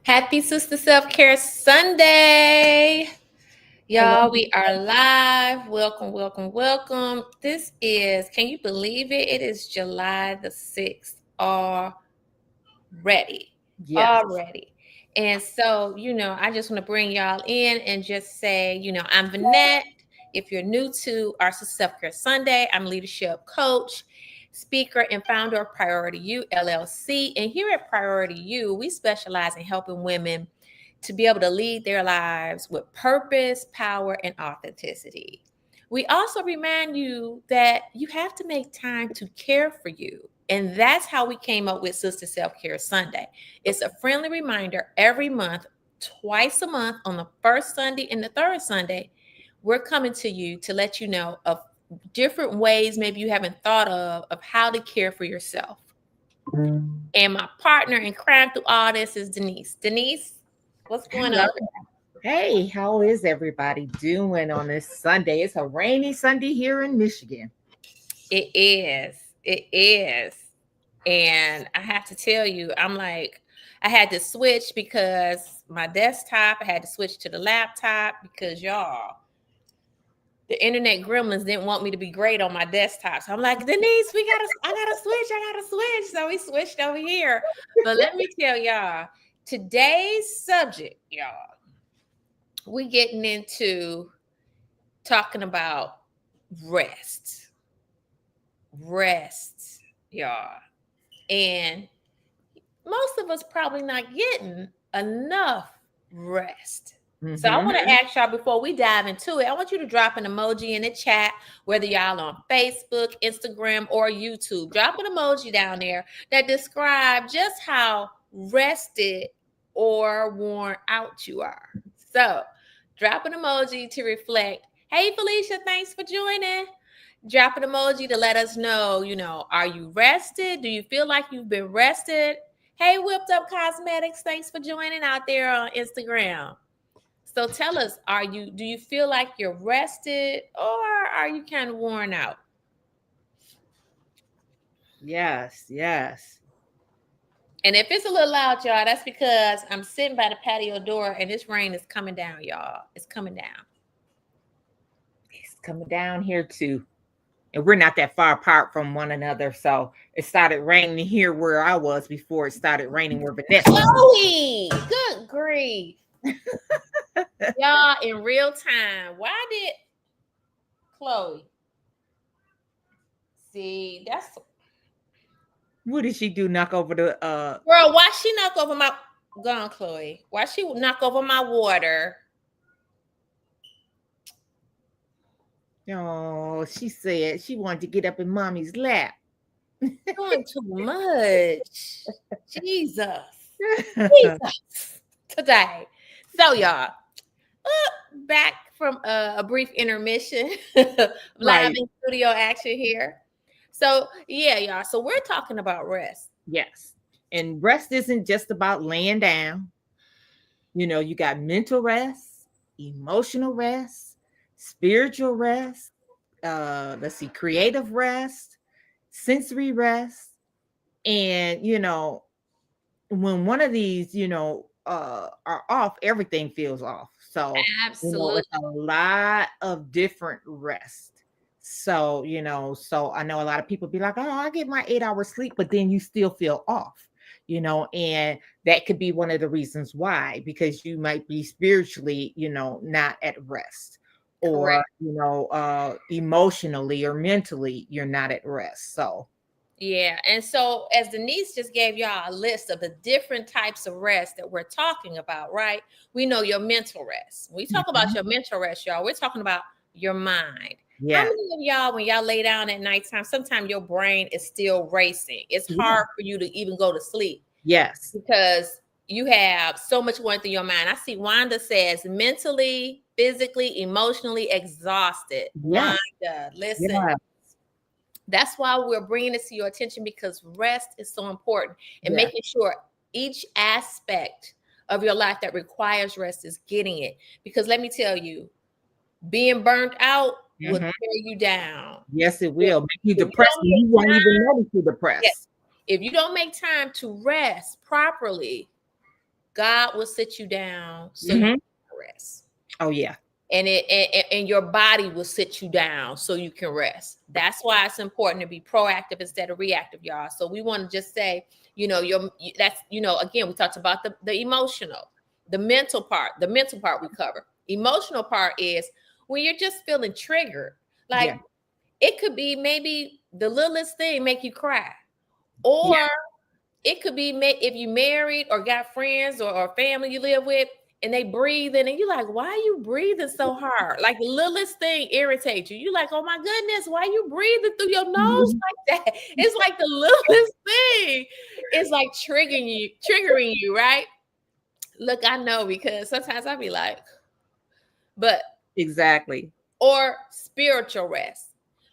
Happy Sister Self Care Sunday. Hello. Y'all, we are live. Welcome, welcome, welcome. This is, can you believe it? It is July the 6th already. Yes. Already. And so, I just want to bring y'all in and just say, I'm Vanette. If you're new to our Sister Self Care Sunday, I'm leadership coach, speaker, and founder of Priority You LLC. And here at Priority You, we specialize in helping women to be able to lead their lives with purpose, power, and authenticity. We also remind you that you have to make time to care for you. And that's how we came up with Sister Self Care Sunday. It's a friendly reminder every month, twice a month, on the first Sunday and the third Sunday. We're coming to you to let you know of different ways maybe you haven't thought of how to care for yourself. And my partner in crime through all this is Denise. Denise, what's going Hello. on? Hey, how is everybody doing on this Sunday? It's a rainy Sunday here in Michigan. It is. It is. And I have to tell you, I had to switch because my desktop, I had to switch to the laptop because y'all, the internet gremlins didn't want me to be great on my desktop. So I'm like, Denise, I gotta switch. So we switched over here. But let me tell y'all, today's subject, y'all, we getting into talking about rest. Rest, y'all. And most of us probably not getting enough rest. So I want to ask y'all before we dive into it, I want you to drop an emoji in the chat, whether y'all on Facebook, Instagram, or YouTube. Drop an emoji down there that describe just how rested or worn out you are. So drop an emoji to reflect. Hey, Felicia, thanks for joining. Drop an emoji to let us know, are you rested? Do you feel like you've been rested? Hey, Whipped Up Cosmetics, thanks for joining out there on Instagram. So tell us, do you feel like you're rested or are you kind of worn out? Yes, yes. And if it's a little loud, y'all, that's because I'm sitting by the patio door and this rain is coming down, y'all. It's coming down. It's coming down here too. And we're not that far apart from one another. So it started raining here where I was before it started raining where Vanessa was. Chloe, good grief. Y'all, in real time, why did Chloe? See, that's What did she do? Knock over the girl. Why she knock over my gone, Chloe? Why she knock over my water? Oh, she said she wanted to get up in mommy's lap. Doing too much. Jesus. Jesus. Today. So y'all, back from a brief intermission, live Right. in studio action here. So yeah, y'all. So we're talking about rest. Yes. And rest isn't just about laying down. You got mental rest, emotional rest, spiritual rest, let's see, creative rest, sensory rest. And, when one of these, are off, everything feels off. So, Absolutely. it's a lot of different rest. So, so I know a lot of people be like, oh, I get my 8 hours sleep, but then you still feel off, and that could be one of the reasons why, because you might be spiritually, not at rest, or, Correct. emotionally or mentally, you're not at rest. So, Yeah. And so, as Denise just gave y'all a list of the different types of rest that we're talking about, right? We know your mental rest. When we talk about mhm, your mental rest, y'all, we're talking about your mind. How yeah, many of y'all, when y'all lay down at nighttime, sometimes your brain is still racing? It's yeah, hard for you to even go to sleep yes, because you have so much going through your mind. I see Wanda says mentally, physically, emotionally exhausted. yeah, Wanda, listen, yeah, that's why we're bringing this to your attention because rest is so important and yeah, making sure each aspect of your life that requires rest is getting it. Because let me tell you, being burnt out will mhm. tear you down. Yes, it If will make you if you depressed, don't and you make won't even time, notice you're yes, depressed. if you don't make time to rest properly, God will sit you down so you Mm-hmm. can rest. Oh yeah. And your body will sit you down so you can rest. That's why it's important to be proactive instead of reactive, y'all. So we want to just say, that's, again, we talked about the emotional, the mental part we cover. Emotional part is when you're just feeling triggered. Like Yeah. it could be maybe the littlest thing make you cry, Yeah. or it could be if you married or got friends or family you live with, and they breathing, and you're like, why are you breathing so hard? Like the littlest thing irritates you. You're like, oh my goodness, why are you breathing through your nose like that? It's like the littlest thing. It's like triggering you, right? Look, I know, because sometimes I'll be like, but Exactly. or spiritual rest.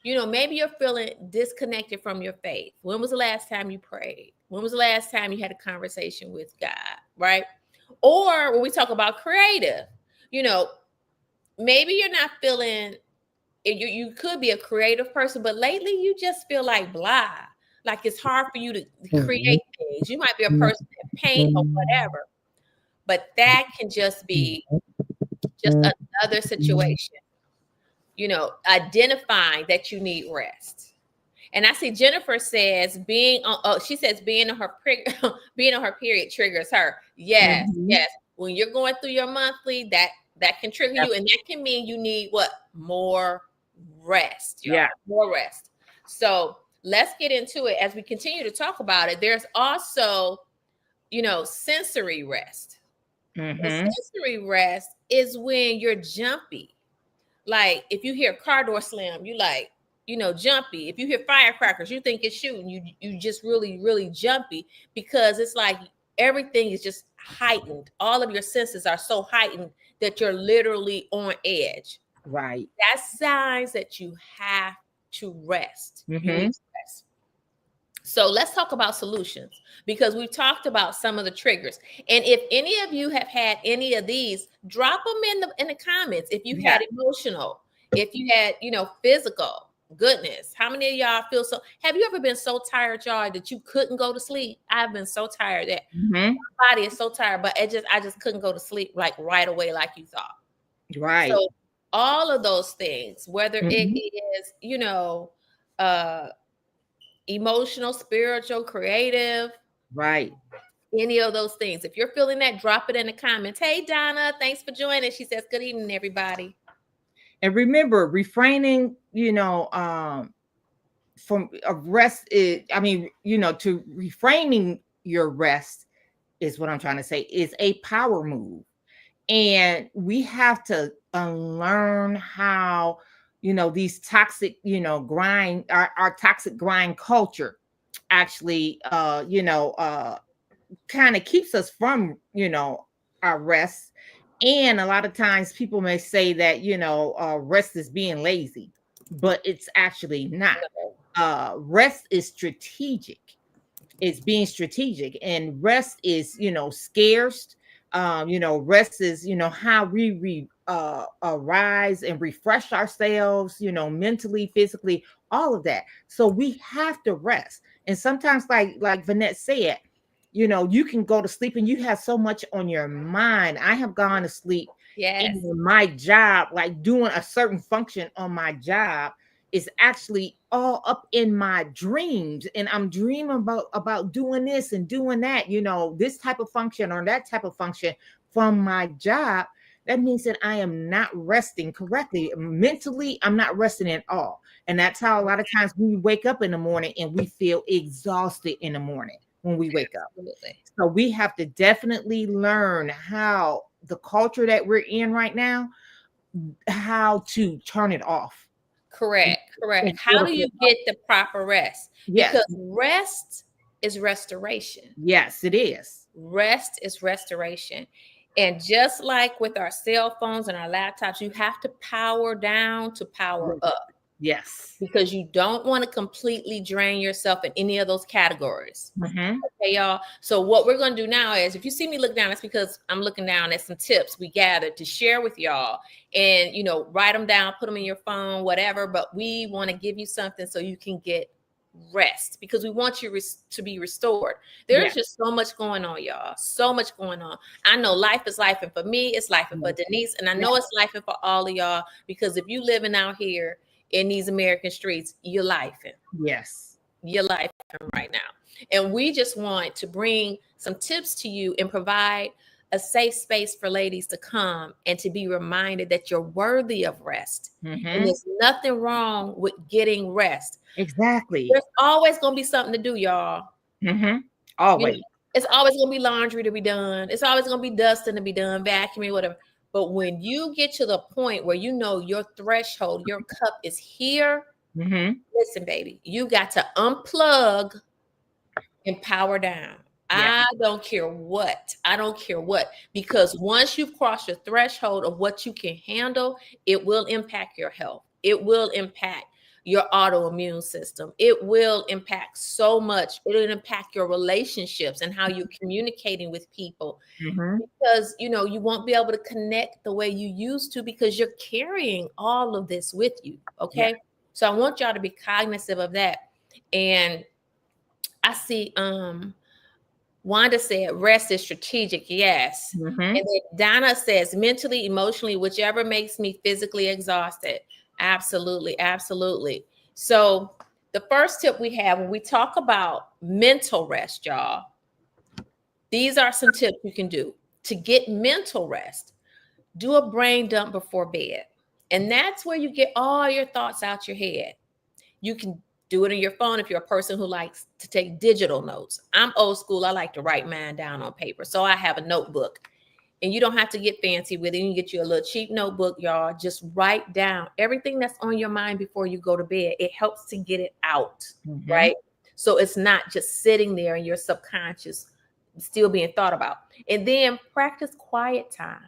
Maybe you're feeling disconnected from your faith. When was the last time you prayed? When was the last time you had a conversation with God, right? Or when we talk about creative, you know, maybe you're not feeling, you could be a creative person, but lately you just feel like blah. Like it's hard for you to create things. You might be a person that paint or whatever, but that can just be just another situation, identifying that you need rest. And I see Jennifer says she says being on her being on her period triggers her. Yes, Mm-hmm. yes. When you're going through your monthly, that can trigger you, and that can mean you need what? More rest, Yeah. y'all. More rest. So let's get into it as we continue to talk about it. There's also, sensory rest. And Mm-hmm. sensory rest is when you're jumpy. Like if you hear car door slam, you like, jumpy. If you hear firecrackers, you think it's shooting. You just really, really jumpy, because it's like everything is just heightened. All of your senses are so heightened that you're literally on edge. Right. That's signs that you have to rest. You need Mm-hmm. to rest. So let's talk about solutions, because we've talked about some of the triggers. And if any of you have had any of these, drop them in the comments. If you Yeah. had emotional, if you had, physical, goodness, how many of y'all feel so? Have you ever been so tired, y'all, that you couldn't go to sleep? I've been so tired that Mm-hmm. my body is so tired, but I just couldn't go to sleep like right away, like you thought. Right. So all of those things, whether it Mm-hmm. is, uh emotional, spiritual, creative, Right. any of those things. If you're feeling that, drop it in the comments. Hey, Donna, thanks for joining. She says, good evening, everybody. And remember, refraining, from a rest is, I mean, to reframing your rest is what I'm trying to say, is a power move. And we have to unlearn how, these toxic, grind, our toxic grind culture actually, kind of keeps us from, our rest. And a lot of times people may say that, rest is being lazy, but it's actually not. Rest is strategic. It's being strategic, and rest is, scarce. Rest is, how we arise and refresh ourselves, mentally, physically, all of that. So we have to rest. And sometimes, like Vanette said, you can go to sleep and you have so much on your mind. I have gone to sleep Yes. in my job, like doing a certain function on my job, is actually all up in my dreams, and I'm dreaming about doing this and doing that, this type of function or that type of function from my job. That means that I am not resting correctly mentally. I'm not resting at all. And that's how a lot of times we wake up in the morning and we feel exhausted in the morning when we wake up. Absolutely. So we have to definitely learn how the culture that we're in right now, how to turn it off Correct. in Correct. How order do for, you get the proper rest? yes, Because rest is restoration. yes, it is. Rest is restoration. And just like with our cell phones and our laptops, you have to power down to power up, Yes. because you don't want to completely drain yourself in any of those categories. Mm-hmm. Okay, y'all. So what we're going to do now is, if you see me look down, it's because I'm looking down at some tips we gathered to share with y'all. And, write them down, put them in your phone, whatever. But we want to give you something so you can get rest because we want you to be restored. Yeah. There's just so much going on, y'all. So much going on. I know life is life, and for me, it's life, and for Denise, and I Yeah. know it's life, and for all of y'all. Because if you living out here in these American streets, you're life, Yes. you're life right now. And we just want to bring some tips to you and provide a safe space for ladies to come and to be reminded that you're worthy of rest. And Mm-hmm. there's nothing wrong with getting rest. Exactly. There's always going to be something to do, y'all. Mm-hmm. You know, Always. it's always going to be laundry to be done. It's always going to be dusting to be done, vacuuming, whatever. But when you get to the point where you know your threshold, your cup is here, Mm-hmm. listen, baby, you got to unplug and power down. Yeah. I don't care what. I don't care what. Because once you've crossed your threshold of what you can handle, it will impact your health. It will impact your autoimmune system. It will impact so much. It'll impact your relationships and how you're communicating with people. Mm-hmm. Because you won't be able to connect the way you used to because you're carrying all of this with you. Yeah. Okay. So I want y'all to be cognizant of that. And I see Wanda said rest is strategic, yes. Mm-hmm. And then Donna says mentally, emotionally, whichever makes me physically exhausted. Absolutely, absolutely. So the first tip we have when we talk about mental rest, y'all, these are some tips you can do to get mental rest. Do a brain dump before bed. And that's where you get all your thoughts out your head. You can do it on your phone if you're a person who likes to take digital notes. I'm old school. I like to write mine down on paper. So I have a notebook. And you don't have to get fancy with it. You can get you a little cheap notebook, y'all. Just write down everything that's on your mind before you go to bed. It helps to get it out, Mm-hmm. right? So it's not just sitting there in your subconscious, still being thought about. And then practice quiet time.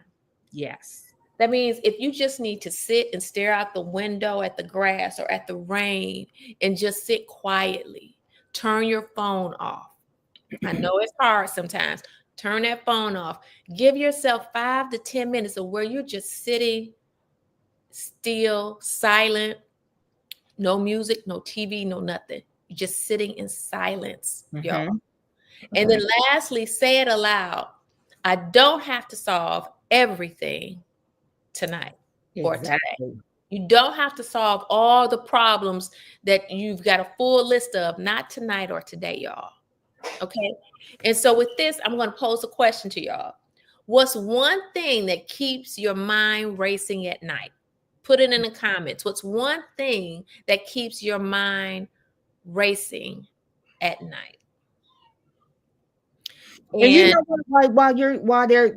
Yes. That means if you just need to sit and stare out the window at the grass or at the rain and just sit quietly, turn your phone off. I know it's hard sometimes. Turn that phone off. Give yourself 5 to 10 minutes of where you're just sitting still, silent, no music, no TV, no nothing. You're just sitting in silence, y'all. Mm-hmm. And then lastly, say it aloud. I don't have to solve everything tonight or today. Exactly. You don't have to solve all the problems that you've got a full list of, not tonight or today, y'all. Okay. And so with this, I'm going to pose a question to y'all. What's one thing that keeps your mind racing at night? Put it in the comments. What's one thing that keeps your mind racing at night? And you And know what? Like while they're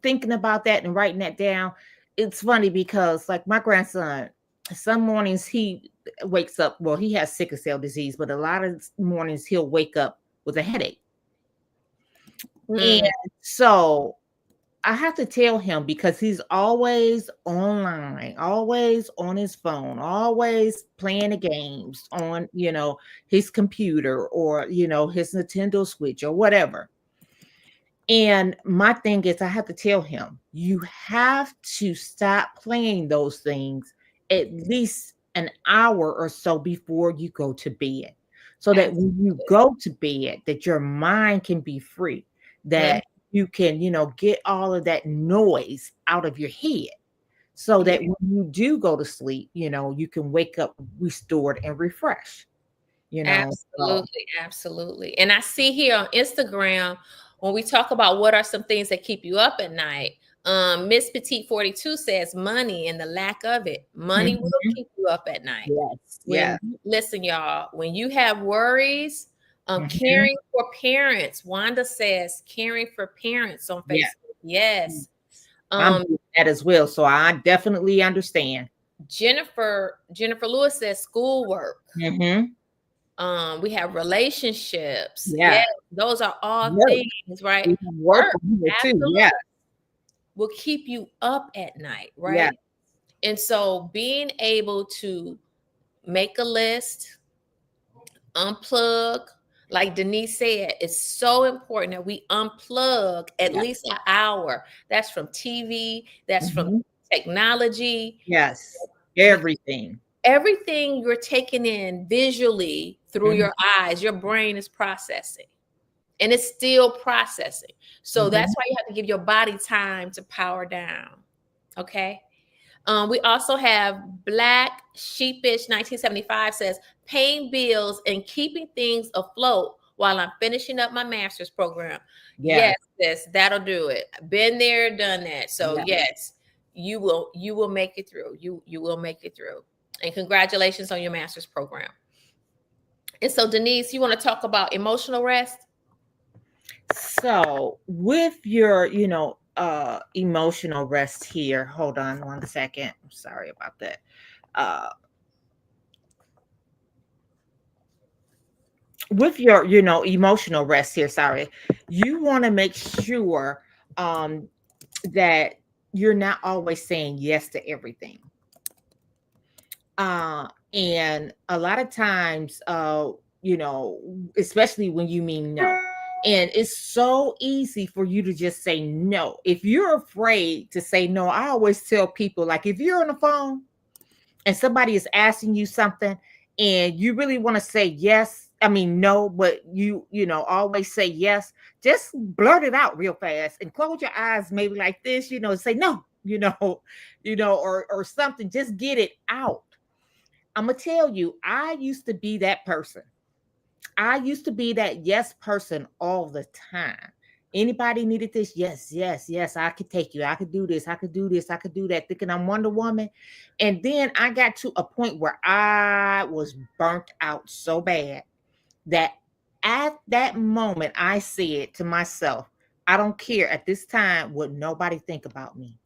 thinking about that and writing that down, it's funny because like my grandson, some mornings he wakes up. Well, he has sickle cell disease, but a lot of mornings he'll wake up with a headache, and mm, so I have to tell him because he's always online, always on his phone, always playing the games on his computer or his Nintendo Switch or whatever. And my thing is, I have to tell him, you have to stop playing those things at least an hour or so before you go to bed. So that when you absolutely. go to bed, that your mind can be free, Mm, that you can, get all of that noise out of your head. So yeah, that when you do go to sleep, you can wake up restored and refreshed, So absolutely. Absolutely. And I see here on Instagram, when we talk about what are some things that keep you up at night, Miss Petite 42 says money and the lack of it. Money will Mhm. keep you up at night. Yes, When yeah. listen, y'all, when you have worries, Mhm. caring for parents. Wanda says caring for parents on Yeah. Facebook. Yes. I'm Um, doing that as well, so I definitely understand. Jennifer Lewis says schoolwork. Mhm. We have relationships. Yeah. Yes, those are all Work. things, right? We have work Work on here too. Yeah. absolutely will keep you up at night, Yeah. right? And so being able to make a list, unplug, like Denise said, it's so important that we unplug at Yeah. least an hour. That's from TV, that's from Mhm. technology, Yes. because Everything. Everything you're taking in visually through Mhm. your eyes, your brain is processing, and it's still processing. So that's Mhm. why you have to give your body time to power down. Okay. We also have Black Sheepish 1975 says, paying bills and keeping things afloat while I'm finishing up my master's program. Yeah. Yes, sis, that'll do it. Been there, done that. So Yeah. yes, you will make it through. You will make it through. And congratulations on your master's program. And so Denise, you want to talk about emotional rest? So with your, emotional rest here, hold on 1 second. I'm sorry about that. Uh with your, emotional rest here, sorry, you want to make sure um that you're not always saying yes to everything. And a lot of times, you know, especially when you mean no. And it's so easy for you to just say no. If you're afraid to say no, I always tell people, like, if you're on the phone and somebody is asking you something and you really want to say yes, I mean no, but always say yes, just blurt it out real fast and close your eyes, maybe like this, say no, or something. Just get it out. I'm gonna tell you, I used to be that person. I used to be that yes person all the time. Anybody needed this? Yes, yes, yes. I could take you. I could do this. I could do this. I could do that. Thinking I'm Wonder Woman. And then I got to a point where I was burnt out so bad that at that moment I said to myself, I don't care at this time what nobody think about me.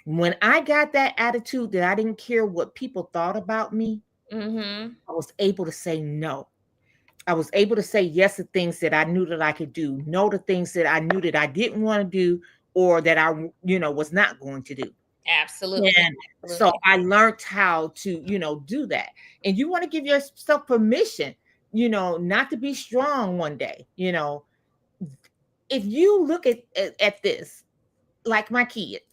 When I got that attitude that I didn't care what people thought about me, Mm-hmm. I was able to say no. I was able to say yes to things that I knew that I could do, no to things that I knew that I didn't want to do or that I, was not going to do. Absolutely. And so Absolutely. I learned how to, do that. And you want to give yourself permission, not to be strong one day. If you look at this, like my kids,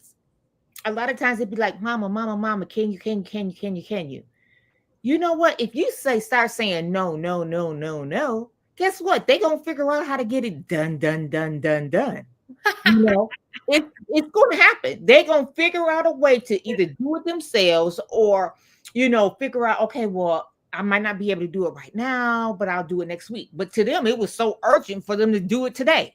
a lot of times they'd be like, Mama, Mama, Mama, can you? You know what? If you start saying no, no, no, no, no, guess what? They gonna figure out how to get it done, done, done, done, done. You know, it's gonna happen. They're gonna figure out a way to either do it themselves or, figure out, okay, well, I might not be able to do it right now, but I'll do it next week. But to them, it was so urgent for them to do it today,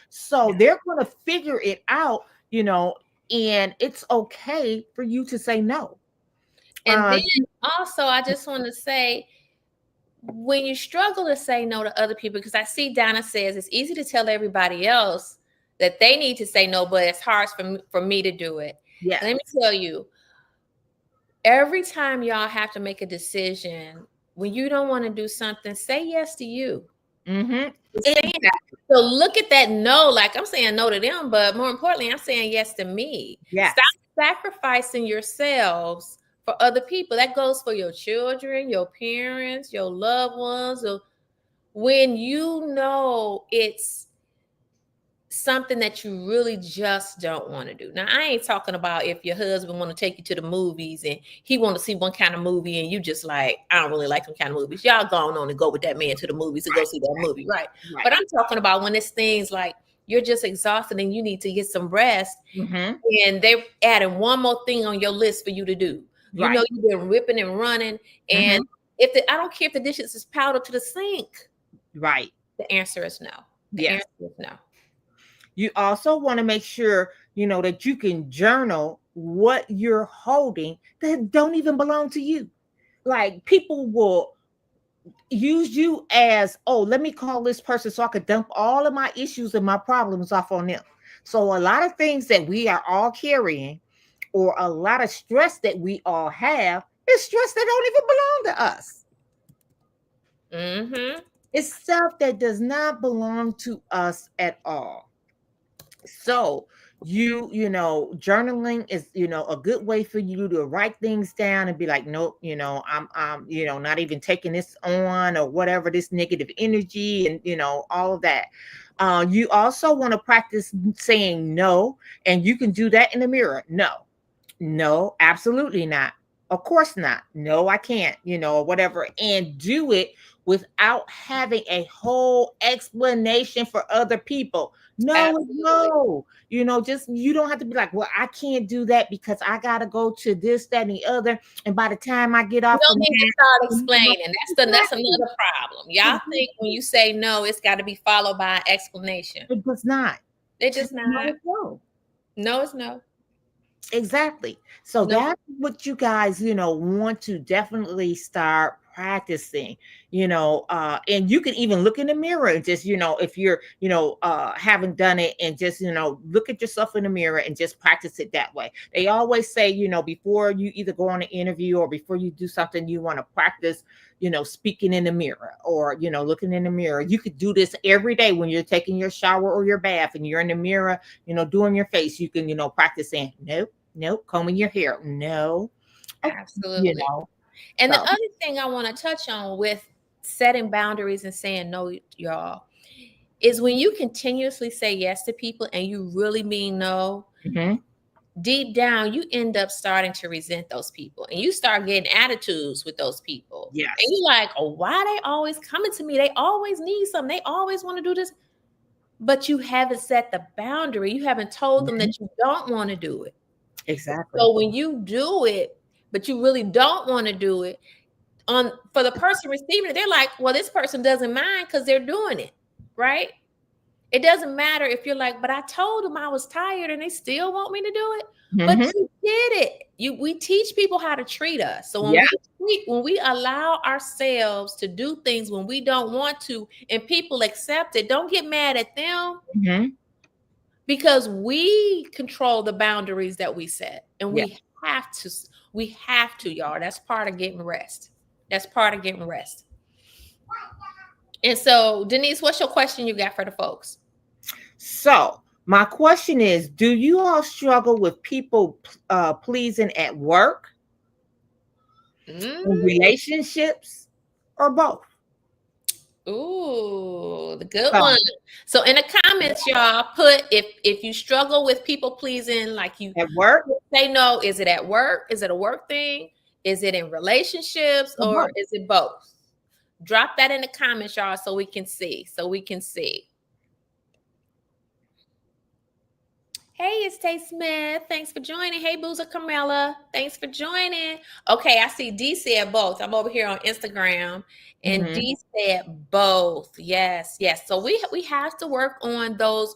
so they're gonna figure it out, and it's okay for you to say no. And then also, I just want to say, when you struggle to say no to other people, because I see Donna says it's easy to tell everybody else that they need to say no, but it's hard for me to do it. Yes. Let me tell you, every time y'all have to make a decision, when you don't want to do something, say yes to you. Mhm. Saying so look at that no, like I'm saying no to them, but more importantly, I'm saying yes to me. Stop Yes. sacrificing yourselves for other people. That goes for your children, your parents, your loved ones. Or when you know it's something that you really just don't want to do. Now, I ain't talking about if your husband want to take you to the movies and he want to see one kind of movie and you just like, I don't really like them kind of movies. Y'all going on and go with that man to the movies to go see that movie, right? Right. But I'm talking about when it's things like you're just exhausted and you need to get some rest, Mhm. and they're adding one more thing on your list for you to do. You know Right. you've been ripping and running, and Mhm. I don't care if the dishes is piled up to the sink, Right. the answer is no. The Yes. answer is no. You also want to make sure, that you can journal what you're holding that don't even belong to you. Like people will use you as, oh, let me call this person so I could dump all of my issues and my problems off on them. So a lot of things that we are all carrying or a lot of stress that we all have is stress that don't even belong to us. Mm-hmm. It's stuff that does not belong to us at all. So journaling is, a good way for you to write things down and be like, nope, I'm not even taking this on or whatever, this negative energy and all of that. You also want to practice saying no, and you can do that in the mirror. No, no, absolutely not. Of course not. No, I can't, or whatever, and do it without having a whole explanation for other people. No, Absolutely. no. Just you don't have to be like, well, I can't do that because I gotta go to this, that, and the other. And by the time I get You off don't from need to that, start you know, explaining. That's exactly. another problem. Y'all Exactly. think when you say no, it's got to be followed by an explanation. It does not. It does not. No, no. No, it's no. Exactly. So No. that's what you guys, want to definitely start practicing, and you can even look in the mirror and just, if you're, haven't done it, and just, look at yourself in the mirror and just practice it that way. They always say, before you either go on an interview or before you do something, you want to practice, speaking in the mirror, or, looking in the mirror. You could do this every day when you're taking your shower or your bath and you're in the mirror, doing your face. You can, practice saying, nope, nope, combing your hair. No. Okay. You Absolutely. know. And the So other thing I want to touch on with setting boundaries and saying no, y'all, is when you continuously say yes to people and you really mean no, mhm. deep down you end up starting to resent those people and you start getting attitudes with those people. And Yes. you're like, oh, why they always coming to me? They always need something. They always want to do this. But you haven't set the boundary. You haven't told them Mhm. that you don't want to do it. Exactly. So when you do it, but you really don't want to do it, on for the person receiving it, they're like, well, this person doesn't mind because they're doing it, right? It doesn't matter if you're like, but I told them I was tired and they still want me to do it. But Mhm. you did it. We teach people how to treat us. So Yeah. when we allow ourselves to do things when we don't want to and people accept it, don't get mad at them Mhm. because we control the boundaries that we set. And Yeah. we have to, y'all. That's part of getting rest. That's part of getting rest. And so, Denise, what's your question you got for the folks? So my question is, do you all struggle with people pleasing at work, in Mm, relationships, or both? ooh, the good So one. So in the comments, y'all, put if you struggle with people pleasing, like you at work say no, is it at work? Is it a work thing? Is it in relationships or or both? is it both? Drop that in the comments, y'all, so we can see. So we can see. Hey, it's Tay Smith. Thanks for joining. Hey, Boozer Carmella. Thanks for joining. Okay, I see D said both. I'm over here on Instagram, and Mhm. D said both. Yes, yes. So we have to work on those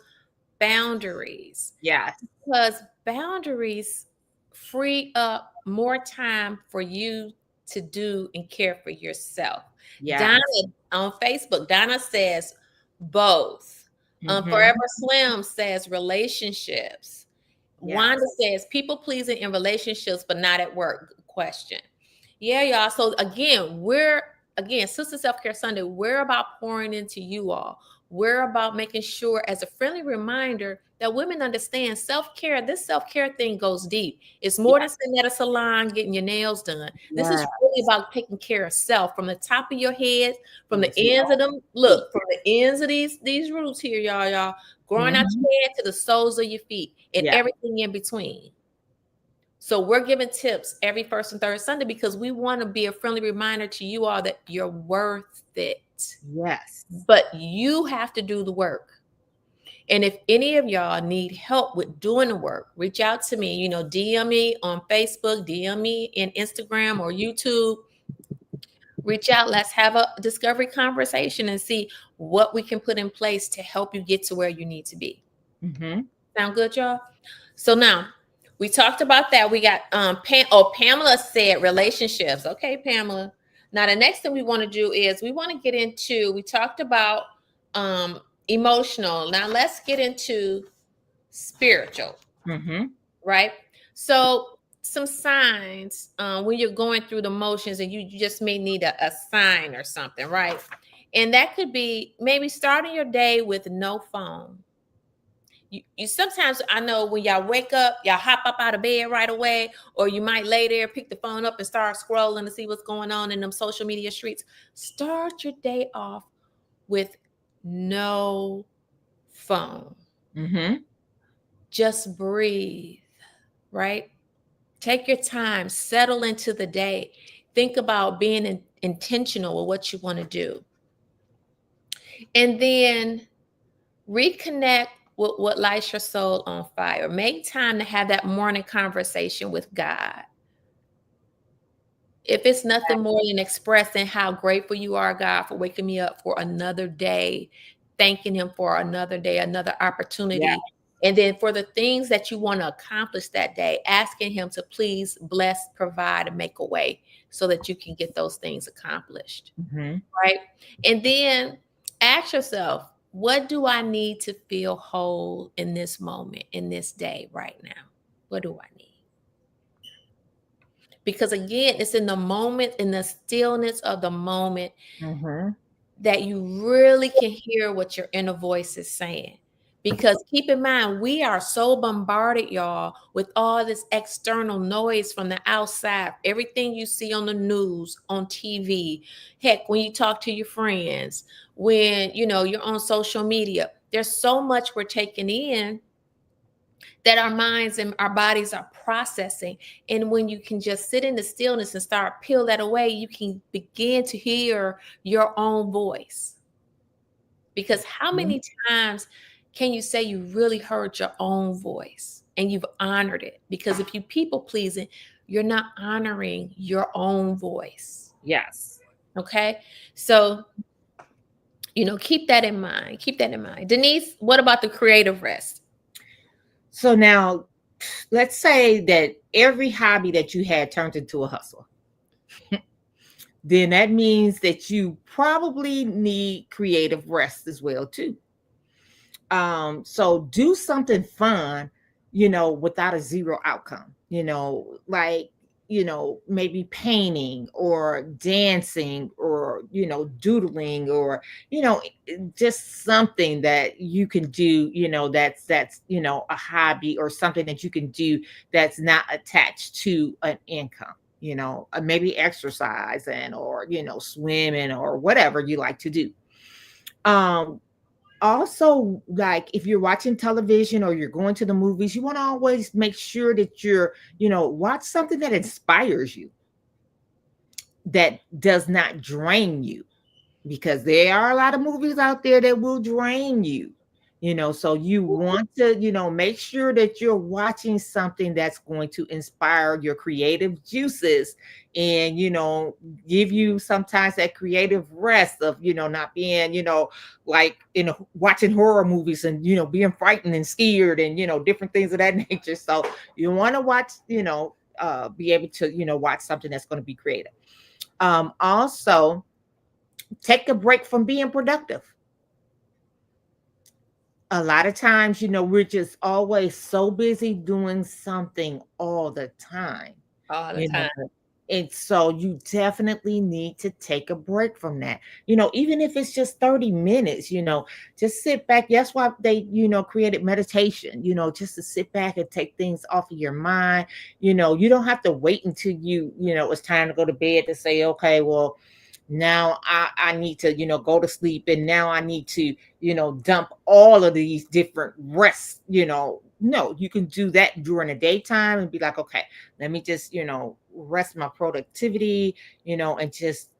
boundaries Yes. because boundaries free up more time for you to do and care for yourself. Donna Yes. on Facebook, Donna says both. Forever Mhm. Slim says relationships. Wanda Yes. says people pleasing in relationships, but not at work. Good question. Yeah, y'all. So again, Sister Self Care Sunday. We're about pouring into you all. We're about making sure, as a friendly reminder, that women understand self care. This self care thing goes deep. It's more than Yeah. sitting at a salon getting your nails done. This is Yeah. really about taking care of self from the top of your head, from the Exactly. ends of them. Look, from the ends of these roots here, y'all, growing out Mhm. your head to the soles of your feet and Yeah. everything in between. So we're giving tips every first and third Sunday because we want to be a friendly reminder to you all that you're worth it. Yes. But you have to do the work. And if any of y'all need help with doing the work, reach out to me. DM me on Facebook, DM me in Instagram or YouTube. Reach out. Let's have a discovery conversation and see what we can put in place to help you get to where you need to be. Mhm. Sound good, y'all? So now we talked about that. We got Pamela said relationships. Okay, Pamela. Now the next thing we want to do is we want to get into, we talked about emotional. Now let's get into spiritual, Mhm. right? So some signs when you're going through the motions and you just may need a sign or something, right? And that could be maybe starting your day with no phone. You sometimes, I know when y'all wake up, y'all hop up out of bed right away, or you might lay there, pick the phone up and start scrolling to see what's going on in them social media streets. Start your day off with no phone. Mhm. Just breathe, right? Take your time, settle into the day. Think about being intentional with what you want to do. And then reconnect with what lights your soul on fire. Make time to have that morning conversation with God. If it's nothing more than expressing how grateful you are, God, for waking me up for another day, thanking Him for another day, another Yeah. opportunity. And then for the things that you want to accomplish that day, asking Him to please bless, provide, and make a way so that you can get those things accomplished. Mm-hmm. Right. And then ask yourself, what do I need to feel whole in this moment, in this day right now? What do I need? Because again, it's in the moment, in the stillness of the moment, Mm-hmm. that you really can hear what your inner voice is saying. Because keep in mind, we are so bombarded, y'all, with all this external noise from the outside. Everything you see on the news, on TV, heck, when you talk to your friends, when you're on social media, there's so much we're taking in that our minds and our bodies are processing. And when you can just sit in the stillness and start peel that away, you can begin to hear your own voice. Because how many times can you say you really heard your own voice and you've honored it? Because if you people pleasing, you're not honoring your own voice. Yes. Okay. So, keep that in mind. Keep that in mind. Denise, what about the creative rest? So now, let's say that every hobby that you had turned into a hustle. Then that means that you probably need creative rest as well too. So do something fun, without a zero outcome, like, maybe painting or dancing or, doodling or, just something that you can do, that's, a hobby or something that you can do that's not attached to an income, maybe exercising or, swimming or whatever you like to do. Um, Also, like if you're watching television or you're going to the movies, you want to always make sure that you're, watch something that inspires you, that does not drain you, because there are a lot of movies out there that will drain you. So you want to, make sure that you're watching something that's going to inspire your creative juices and, give you sometimes that creative rest of, not being, like watching horror movies and, being frightened and scared and, different things of that nature. So you want to watch, be able to, watch something that's going to be creative. Also, take a break from being productive. A lot of times, we're just always so busy doing something all the time, All the you know. time. And so you definitely need to take a break from that. Even if it's just 30 minutes, just sit back. That's why they, created meditation, just to sit back and take things off of your mind. You don't have to wait until it's time to go to bed to say, okay, well, now I need to, go to sleep, and now I need to, dump all of these different rests. No, you can do that during the daytime and be like, okay, let me just, rest my productivity, and just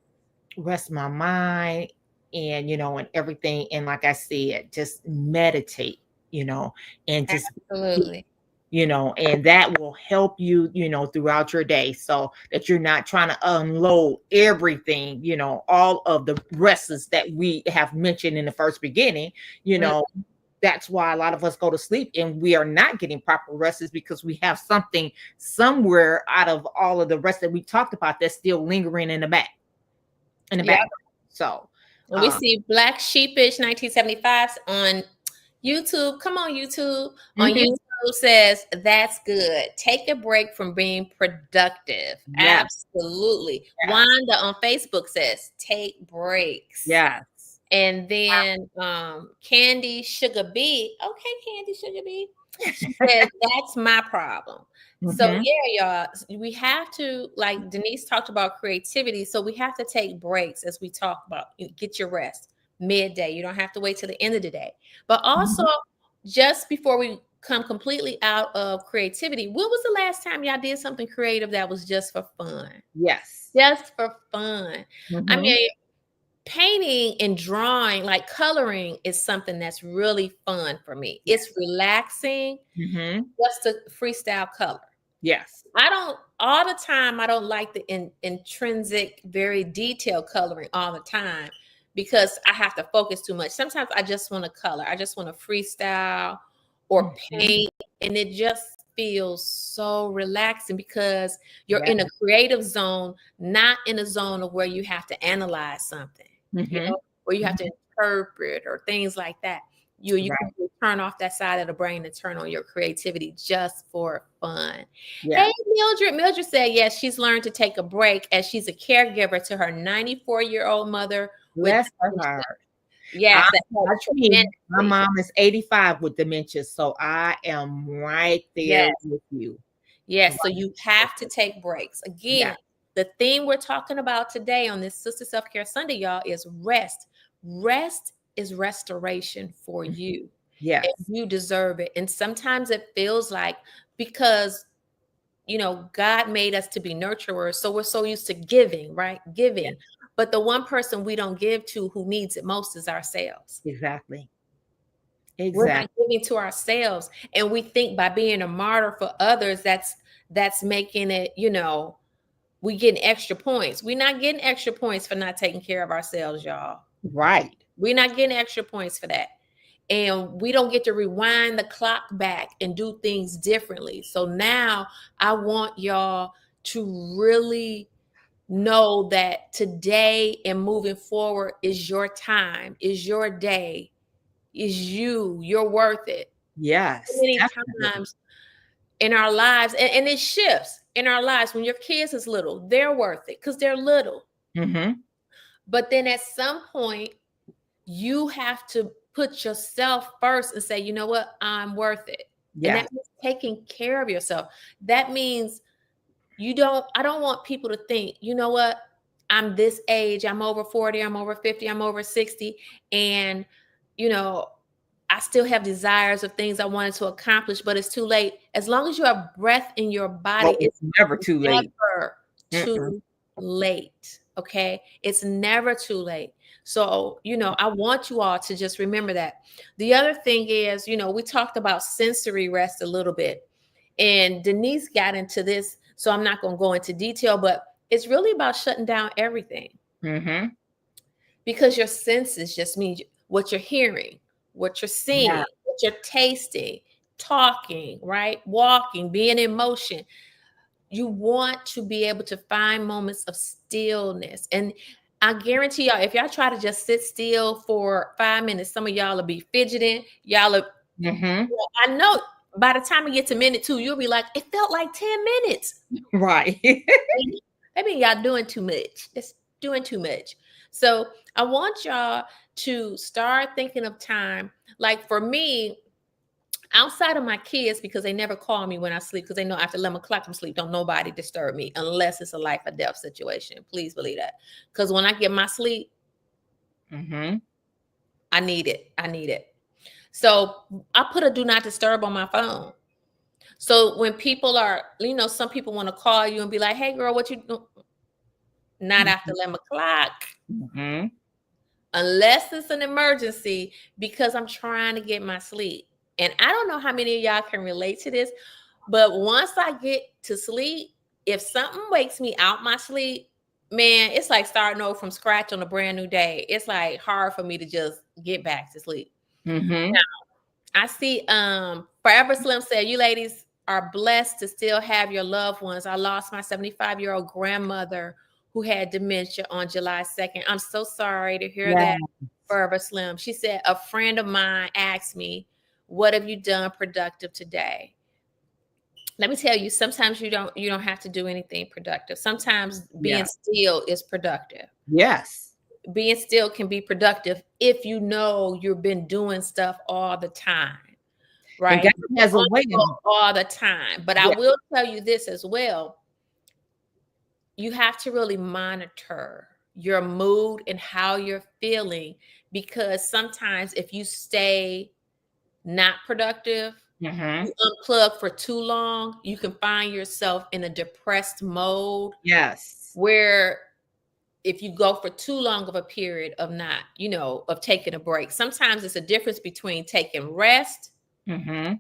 rest my mind, and, and everything. And like I said, just meditate, and just Absolutely. and that will help you, throughout your day, so that you're not trying to unload everything, all of the rests that we have mentioned in the first beginning. you Mm, know that's why a lot of us go to sleep and we are not getting proper rest, is because we have something somewhere out of all of the rest that we talked about that's still lingering in the yeah. back. So And we um see Black Sheepish 1975 on YouTube. Come on, YouTube. On mhm. YouTube says, that's good. Take a break from being productive. Yes, Absolutely. yes, Wanda on Facebook says, take breaks. yes. And then Candy Sugar Bee, okay, Candy Sugar Bee, she says that's my problem. So Mhm. yeah, y'all, we have to, like Denise talked about creativity. So we have to take breaks as we talk about get your rest midday. You don't have to wait till the end of the day, but also Mhm. just before we come completely out of creativity. When was the last time y'all did something creative that was just for fun? Yes. Just for fun. I Mm-hmm. mean, painting and drawing, like coloring, is something that's really fun for me. Yes. It's relaxing Mm-hmm. just to freestyle color. Yes. I don't all the time. I don't like the intrinsic, very detailed coloring all the time because I have to focus too much. Sometimes I just want to color. I just want to freestyle or Mm-hmm. paint, and it just feels so relaxing because you're Yeah. in a creative zone, not in a zone of where you have to analyze something, Mm-hmm. where you have to Mm-hmm. interpret or things like that. You Right. can turn off that side of the brain and turn on your creativity just for fun. Yeah. Hey, Mildred. Mildred said, yes, she's learned to take a break as she's a caregiver to her 94-year-old mother with Bless her dementia. heart. I, Yes, that that's helps me. My tremendously. mom is 85 with dementia, so I am right there Yes, with you. yes. So Right. you have to take breaks. Yeah. Again, the theme we're talking about today on this Sister Self Care Sunday, y'all, is rest. Rest is restoration for Mhm. you, and Yes. you deserve it. And sometimes it feels like, because God made us to be nurturers. So we're so used to giving, right? Yeah. Giving. But the one person we don't give to who needs it most is ourselves. Exactly. We're not Exactly. giving to ourselves. And we think by being a martyr for others, that's making it, we getting extra points. We're not getting extra points for not taking care of ourselves, y'all. Right. We're not getting extra points for that. And we don't get to rewind the clock back and do things differently. So now I want y'all to really know that today and moving forward is your time, is your day, is you. You're worth it. So Yes. many Definitely. times in our lives, and it shifts in our lives when your kids is little, they're worth it because they're little. Mm-hmm. But then at some point, you have to put yourself first and say, you know what, I'm worth it. And that Yes. means taking care of yourself. That means I don't want people to think, you know what, I'm this age, I'm over 40, I'm over 50, I'm over 60, and you know, I still have desires of things I wanted to accomplish, but it's too late. As long as you have breath in your Oh, body, it's it's never too late. never Mm-mm. too late. Okay. It's never too late. So, I want you all to just remember that. The other thing is, we talked about sensory rest a little bit, and Denise got into this. So I'm not going to go into detail, but it's really about shutting down everything, Mm-hmm. because your senses just mean what you're hearing, what you're Yeah. seeing, what you're tasting, talking, right? Walking, being in motion. You want to be able to find moments of stillness. And I guarantee y'all, if y'all try to just sit still for 5 minutes, some of y'all will be fidgeting. Mm-hmm. I know by the time we get to minute 2, you'll be like, it felt like 10 minutes. Right. Maybe y'all doing too much. It's doing too much. So I want y'all to start thinking of time. Like for me, outside of my kids, because they never call me when I sleep, because they know after 11 o'clock I'm asleep, don't nobody disturb me unless it's a life or death situation. Please believe that. Because when I get my sleep, Mm-hmm. I need it. I need it. So I put a do not disturb on my phone. So when people are, some people want to call you and be like, hey girl, what you do? Not after 11 o'clock. Mm-hmm. Unless it's an emergency, because I'm trying to get my sleep. And I don't know how many of y'all can relate to this, but once I get to sleep, if something wakes me out my sleep, man, it's like starting over from scratch on a brand new day. It's like hard for me to just get back to sleep. Mm-hmm. Now, I see Forever Slim said, you ladies are blessed to still have your loved ones. I lost my 75-year-old grandmother who had dementia on July 2nd. I'm so sorry to hear Yeah. that, Forever Slim. She said, a friend of mine asked me, what have you done productive today? Let me tell you, sometimes you don't have to do anything productive. Sometimes being Yeah. still is productive. Yes. Being still can be productive if you know you've been doing stuff all the time, And God right? You're has a on way the of, go all the time. But I yeah. will tell you this as well. You have to really monitor your mood and how you're feeling, because sometimes if you stay not productive, Mm-hmm. You unplug for too long, you can find yourself in a depressed mode Yes. where if you go for too long of a period of not, of taking a break. Sometimes it's a difference between taking rest Mm-hmm.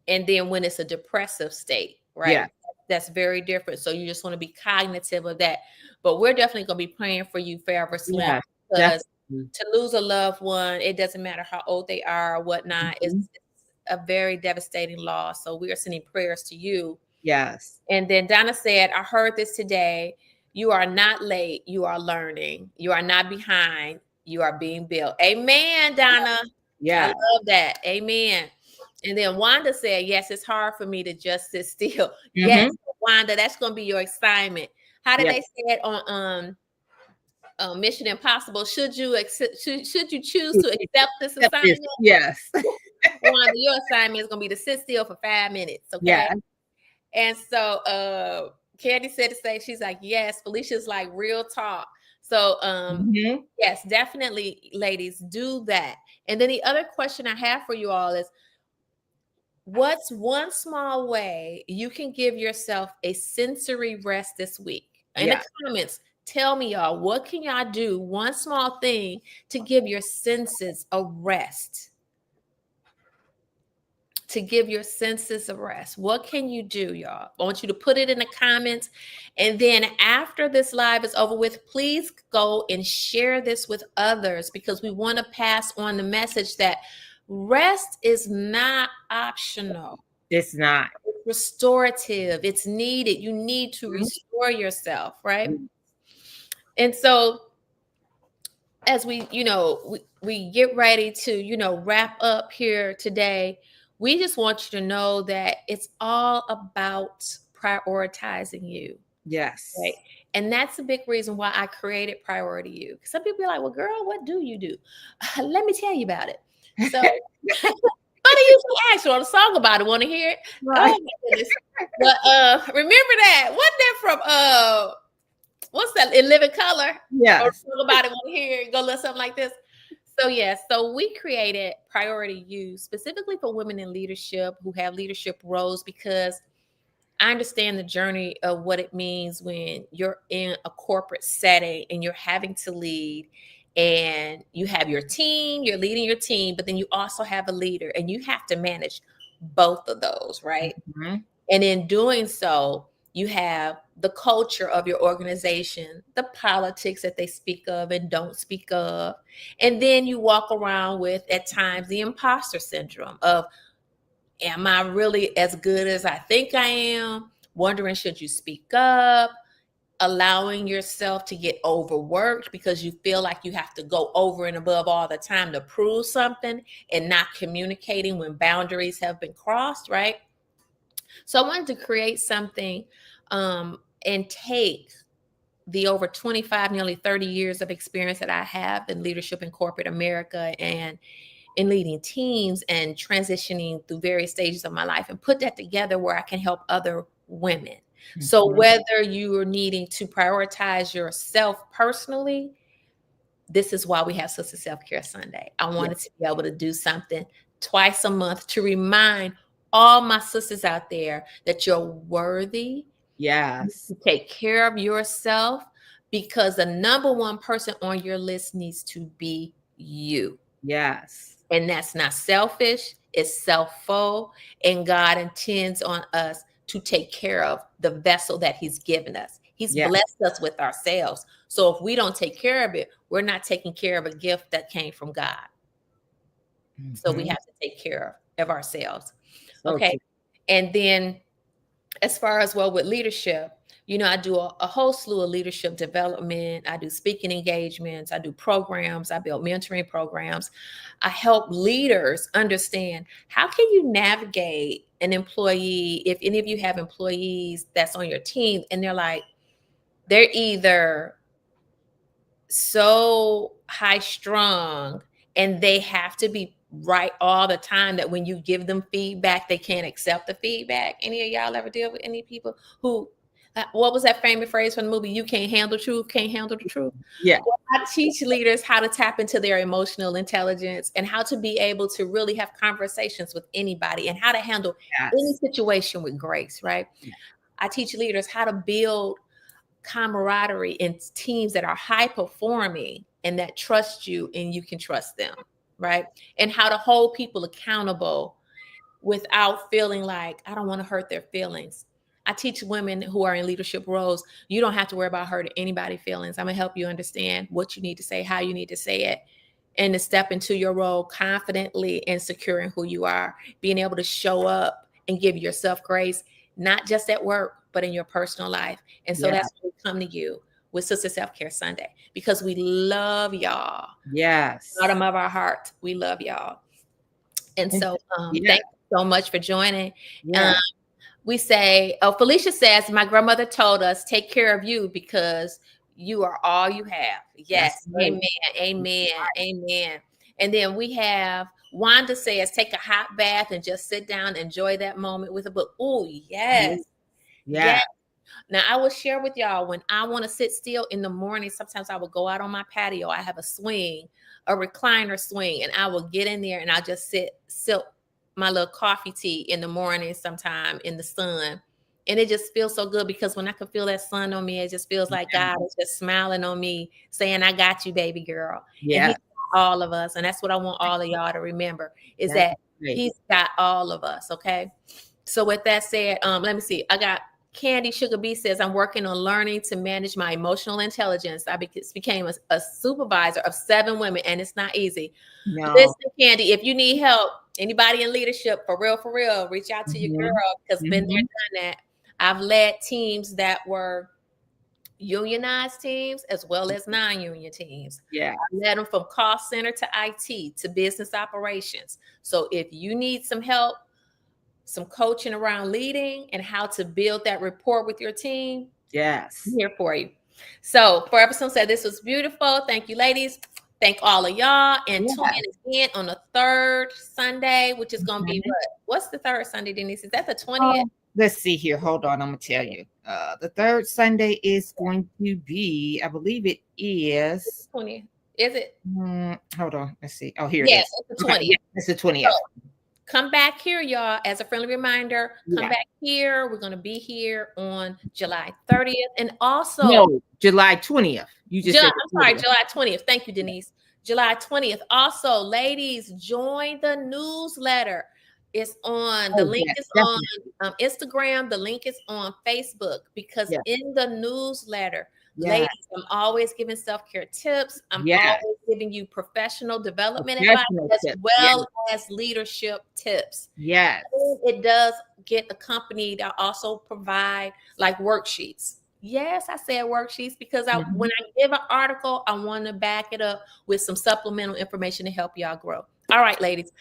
and then when it's a depressive state, Yeah. right? That's very different. So you just want to be cognitive of that. But we're definitely going to be praying for you, Forever Slim, Yeah. because Definitely. to lose a loved one, it doesn't matter how old they are or whatnot. It's Mhm. a very devastating loss. So we are sending prayers to you. Yes. And then Donna said, I heard this today. You are not late. You are learning. You are not behind. You are being built. Amen, Donna. I Yeah. love that. Amen. And then Wanda said, yes, it's hard for me to just sit still. Yes, Mm-hmm. Wanda, that's going to be your assignment. How did Yeah. they say it on Mission Impossible? Should you choose to accept this Accept this. assignment? Yes. Wanda, your assignment is going to be to sit still for 5 minutes, Yeah. okay? And so Candy said to say, she's like, yes, Felicia's like real talk. So Mm-hmm. yes, definitely, ladies, do that. And then the other question I have for you all is, what's one small way you can give yourself a sensory rest this week? In the Yeah. comments, tell me, y'all, what can y'all do? One small thing to give your senses a rest. To give your senses a rest. What can you do, y'all? I want you to put it in the comments. And then after this live is over with, please go and share this with others, because we want to pass on the message that rest is not optional. It's not. It's restorative. It's needed. You need to Mhm. restore yourself, right? And so as we get ready to wrap up here today, we just want you to know that it's all about prioritizing you, right? Yes. And that's a big reason why I created Priority You. Some people are like, well, girl, what do you do? Let me tell you about it. So funny you should ask, you want a song about it, want to hear it? Right. Oh my goodness. But remember that, wasn't that from what's that, in Living Color? Or Yes. somebody want to hear it, go look something like this. So yes, so we created Priority You specifically for women in leadership who have leadership roles, because I understand the journey of what it means when you're in a corporate setting and you're having to lead, and you have your team, you're leading your team, but then you also have a leader and you have to manage both of those, right? Mhm. And in doing so, you have the culture of your organization, the politics that they speak of and don't speak of. And then you walk around with, at times, the imposter syndrome of, am I really as good as I think I am? Wondering, should you speak up? Allowing yourself to get overworked because you feel like you have to go over and above all the time to prove something, and not communicating when boundaries have been crossed, right? So I wanted to create something and take the over 25, nearly 30 years of experience that I have in leadership in corporate America and in leading teams and transitioning through various stages of my life, and put that together where I can help other women. So Mhm. whether you are needing to prioritize yourself personally, this is why we have Sister Self Care Sunday. I Yeah. wanted to be able to do something twice a month to remind all my sisters out there that you're worthy, Yes. to take care of yourself, because the number one person on your list needs to be you. Yes. And that's not selfish, it's selfful. And God intends on us to take care of the vessel that He's given us. He's Yeah. blessed us with ourselves. So if we don't take care of it, we're not taking care of a gift that came from God. So we Mhm. have to take care of ourselves. So Okay. true. And then as far as well with leadership, I do a whole slew of leadership development. I do speaking engagements. I do programs. I build mentoring programs. I help leaders understand, how can you navigate an employee, if any of you have employees that's on your team and they're either so high strung and they have to be right all the time, that when you give them feedback, they can't accept the feedback. Any of y'all ever deal with any people who What was that famous phrase from the movie? You can't handle truth, can't handle the truth. Yeah. Well, I teach leaders how to tap into their emotional intelligence and how to be able to really have conversations with anybody and how to handle any Yes. situation with grace, right? Yeah. I teach leaders how to build camaraderie in teams that are high performing and that trust you and you can trust them, right? And how to hold people accountable without feeling like I don't want to hurt their feelings. I teach women who are in leadership roles, you don't have to worry about hurting anybody's feelings. I'm going to help you understand what you need to say, how you need to say it, and to step into your role confidently and secure in who you are, being able to show up and give yourself grace, not just at work, but in your personal life. And so Yeah. that's when we come to you with Sister Self Care Sunday because we love y'all. Yes. Bottom of our heart, we love y'all. And And so yeah. thank you so much for joining. Um, Yeah. we say, oh, Felicia says, my grandmother told us, take care of you because you are all you have. That's Yes. right. Amen. Amen. Amen. And then we have Wanda says, take a hot bath and just sit down, enjoy that moment with a book. Oh, yes. Yeah. Yes. Now, I will share with y'all when I want to sit still in the morning. Sometimes I will go out on my patio. I have a swing, a recliner swing, and I will get in there and I'll just sip my little coffee tea in the morning sometime in the sun. And it just feels so good because when I can feel that sun on me, it just feels like God is just smiling on me, saying, I got you, baby girl. And Yeah. He's got all of us. And that's what I want all of y'all to remember is That's that great. He's got all of us. Okay. So with that said, let me see. I got Candy Sugar Bee says, I'm working on learning to manage my emotional intelligence. I became a supervisor of 7 women, and it's not easy. No. Listen, Candy, if you need help, anybody in leadership, for real, reach out to your Hmm. girl because been Hmm. there, done that. I've led teams that were unionized teams as well as non-union teams. Yeah. I led them from call center to IT to business operations. So if you need some help, some coaching around leading and how to build that rapport with your team, I'm Yes. here for you. So, for episode said this was beautiful. Thank you, ladies. Thank all of y'all. And tune Yeah. in again on the third Sunday, which is going to be Mhm. what? What's the third Sunday, Denise? Is that the 20th? Let's see here. Hold on. I'm gonna tell you. The third Sunday is going to be, I believe it is. 20th. Is it? Hold on. Let's see. Oh, here it Yes, is. it's the Okay. 20th. Yeah, it's the So 20th. come back here, y'all. As a friendly reminder, come Yeah. back here. We're going to be here on July 30th. And also, No, July 20th. You just said I'm the sorry, 30th. July 20th. Thank you, Denise. July 20th. Also, ladies, join the newsletter. It's on, the Oh, link yes, is on definitely. Instagram. The link is on Facebook because Yeah. in the newsletter, Yeah. ladies, I'm always giving self care tips. I'm Yeah. always giving you professional development advice Professional as tips. Yeah. well as leadership tips. Yes. It does get accompanied. I also provide like worksheets. Yes, I said worksheets because when Mhm. I give an article, I want to back it up with some supplemental information to help y'all grow. All right, ladies,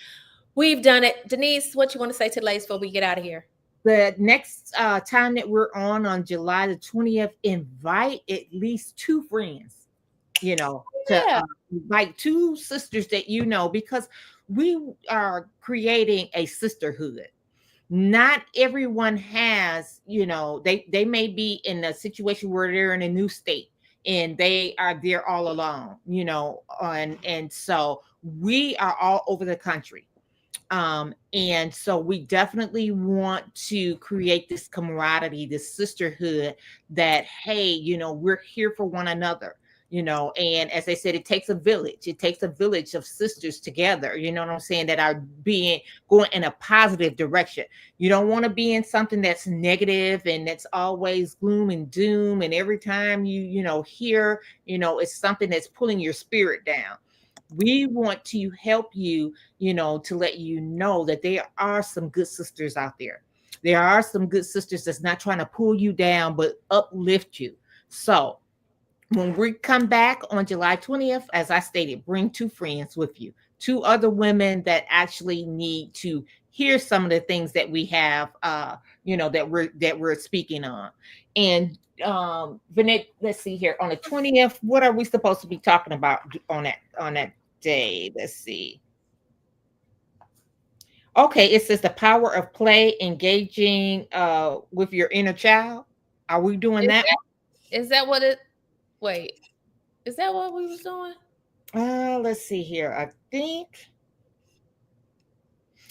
we've done it. Denise, what you want to say to the ladies before we get out of here? The next time that we're on July the 20th, invite at least 2 friends, to Yeah, invite 2 sisters that because we are creating a sisterhood. Not everyone has, they may be in a situation where they're in a new state and they are there all alone, and so we are all over the country. And so we definitely want to create this camaraderie, this sisterhood that, hey, we're here for one another, and as I said, it takes a village. It takes a village of sisters together, you know what I'm saying, that are going in a positive direction. You don't want to be in something that's negative and that's always gloom and doom. And every time hear, it's something that's pulling your spirit down. We want to help you, to let you know that there are some good sisters out there. There are some good sisters that's not trying to pull you down, but uplift you. So when we come back on July 20th, as I stated, bring 2 friends with you, 2 other women that actually need to hear some of the things that we have, that we're speaking on. And Vinette, let's see here. On the 20th, what are we supposed to be talking about on that day? Let's see. Okay, it says the power of play, engaging with your inner child. Are we doing Is that? that what it? Wait, is that what we was doing? Let's see here. I think.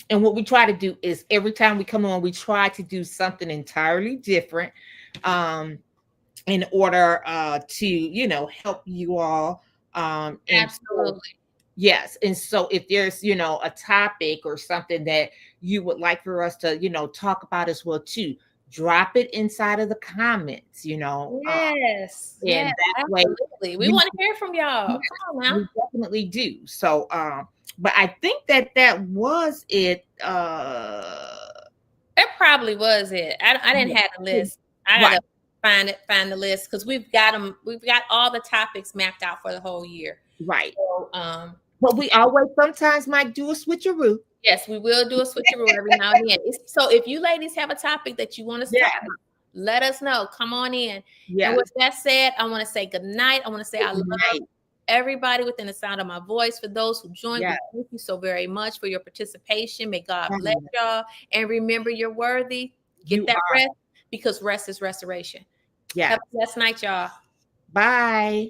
And what we try to do is every time we come on, we try to do something entirely different. Um, in order to help you all and so Absolutely. yes, and so if there's a topic or something that you would like for us to talk about as well too, drop it inside of the comments, Yes. and Yes. that way Absolutely. We we want to hear from y'all. Come on now. we definitely do. So but I think that was it. That probably was it. I didn't have the Yeah, list. I right, gotta find the list because we've got them. We've got all the topics mapped out for the whole year. right. So, But we always sometimes might do a switcheroo. yes, we will do a switcheroo every now and then. So if you ladies have a topic that you want us to Yeah, talk about, let us know. Come on in. And yes. with that said, I want to say good night. I want to say I Good love night. everybody within the sound of my voice. For those who joined, Yeah. we thank you so very much for your participation. May God bless y'all. And remember, you're worthy. Get You that are. rest because rest is restoration. Yeah. Have a blessed night, y'all. Bye.